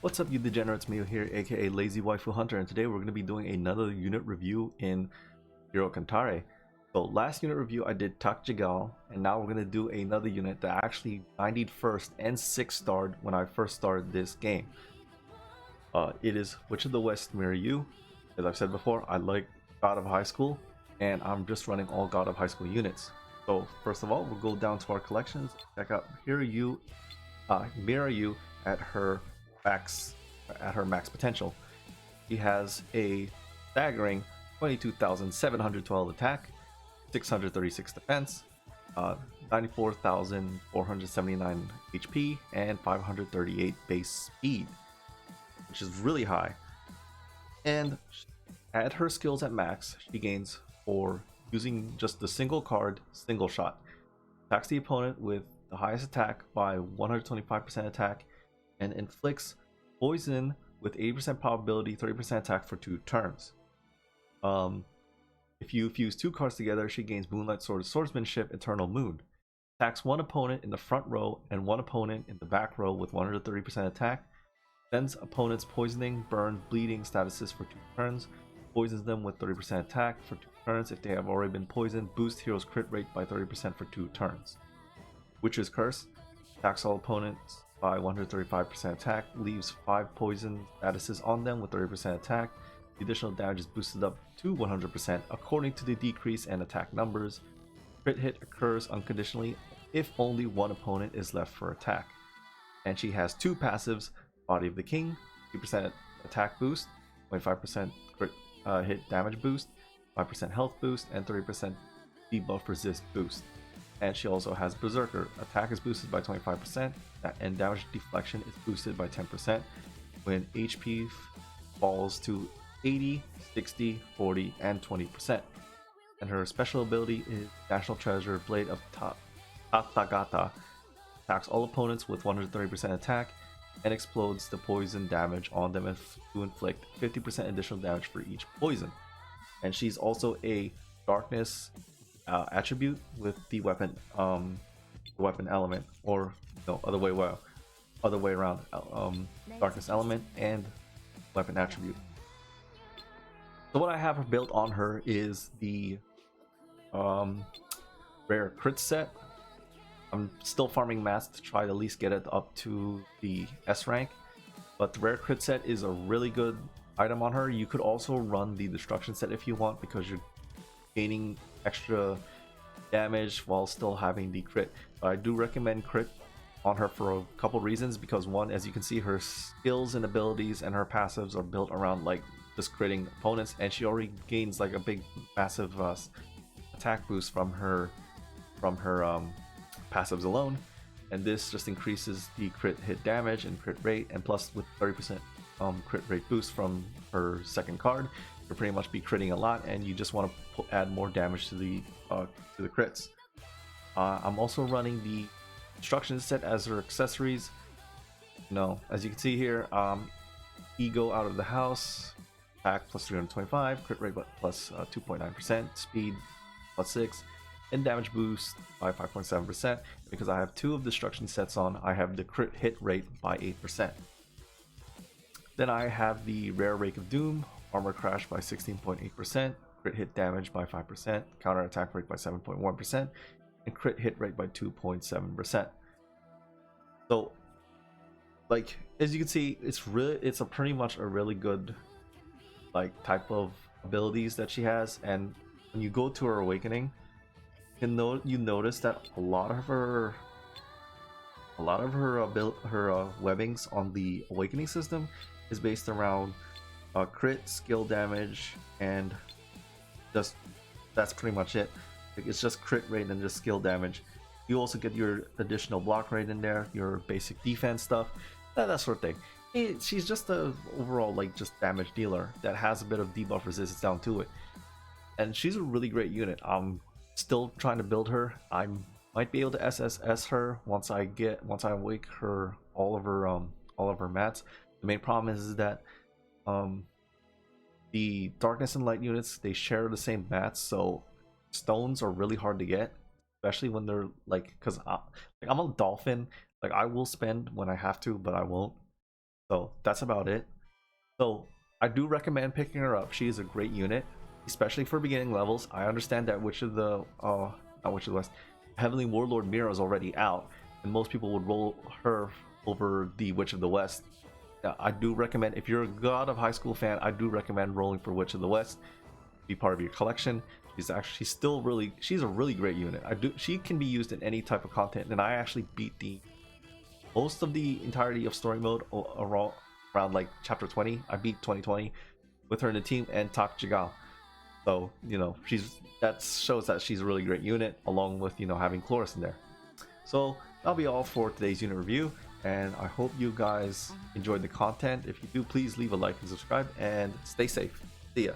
What's up, you degenerates? Mio here, aka LaZW4FuHunter, and today we're going to be doing another unit review in Hero Cantare. So last unit review I did Takjigal, and now we're going to do another unit that actually 91st and 6 starred when I first started this game. It is Witch of the West Mira Yoo. As I've said before, I like God of High School, and I'm just running all God of High School units. So first of all, we'll go down to our collections, check out Mira Yoo at her max potential. She has a staggering 22,712 attack, 636 defense, 94,479 HP, and 538 base speed, which is really high. And at her skills at max, she gains, for using just the single card, single shot, attacks the opponent with the highest attack by 125% attack, and inflicts poison with 80% probability, 30% attack for 2 turns. If you fuse 2 cards together, she gains Moonlight Sword Swordsmanship, Eternal Moon. Attacks one opponent in the front row and one opponent in the back row with 130% attack. Sends opponents poisoning, burn, bleeding statuses for 2 turns. Poisons them with 30% attack for 2 turns. If they have already been poisoned, boost hero's crit rate by 30% for 2 turns. Witch's Curse. Attacks all opponents by 135% attack, leaves 5 poison statuses on them with 30% attack. The additional damage is boosted up to 100% according to the decrease in attack numbers. Crit hit occurs unconditionally if only one opponent is left for attack. And she has 2 passives: Body of the King, 2% attack boost, 25% crit hit damage boost, 5% health boost, and 30% debuff resist boost. And she also has Berserker. Attack is boosted by 25%, and damage deflection is boosted by 10% when HP falls to 80, 60, 40, and 20%. And her special ability is National Treasure Blade of Tathagata. Attacks all opponents with 130% attack and explodes the poison damage on them to inflict 50% additional damage for each poison. And she's also a Darkness attribute with the weapon element, or no, other way around, Darkness element and weapon attribute. So what I have built on her is the rare crit set. I'm still farming mats to try to at least get it up to the S rank, but the rare crit set is a really good item on her. You could also run the destruction set if you want, because you're gaining extra damage while still having the crit. But I do recommend crit on her for a couple reasons, because one, as you can see, her skills and abilities and her passives are built around like just critting opponents, and she already gains like a big massive attack boost from her passives alone, and this just increases the crit hit damage and crit rate, and plus with 30% crit rate boost from her second card, you'll pretty much be critting a lot, and you just want to add more damage to the crits. I'm also running the instruction set as her accessories. As you can see here, Ego out of the house, attack plus 325, crit rate plus 2.9%, speed plus 6, and damage boost by 5.7%. Because I have 2 of destruction sets on, I have the crit hit rate by 8%. Then I have the rare Rake of Doom, armor crash by 16.8%, crit hit damage by 5%, counter attack rate by 7.1%, and crit hit rate by 2.7%. So, like, as you can see, it's pretty much a really good like type of abilities that she has. And when you go to her awakening, you notice that a lot of her webbings on the awakening system is based around crit, skill damage, and just that's pretty much it. Like, it's just crit rate and just skill damage. You also get your additional block rate in there, your basic defense stuff, that sort of thing. She's just a overall like just damage dealer that has a bit of debuff resistance down to it, and she's a really great unit. I'm still trying to build her. I might be able to SSS her once I awake her all of her mats. The main problem is that the darkness and light units, they share the same mats, so stones are really hard to get, especially when they're like, because I'm a dolphin. Like, I will spend when I have to, but I won't. So that's about it. So I do recommend picking her up. She is a great unit, especially for beginning levels. I understand that Witch of the not Witch of the West, Heavenly Warlord Mira is already out, and most people would roll her over the Witch of the West. Now, I do recommend, if you're a God of High School fan, I do recommend rolling for Witch of the West. Be part of your collection. She's a really great unit. She can be used in any type of content, and I actually beat most of the entirety of story mode around like chapter 20. I beat 2020 with her in the team and Tak Jigal. So, you know, that shows that she's a really great unit, along with, you know, having Chloris in there. So that'll be all for today's unit review, and I hope you guys enjoyed the content. If you do, please leave a like and subscribe, and stay safe. See ya.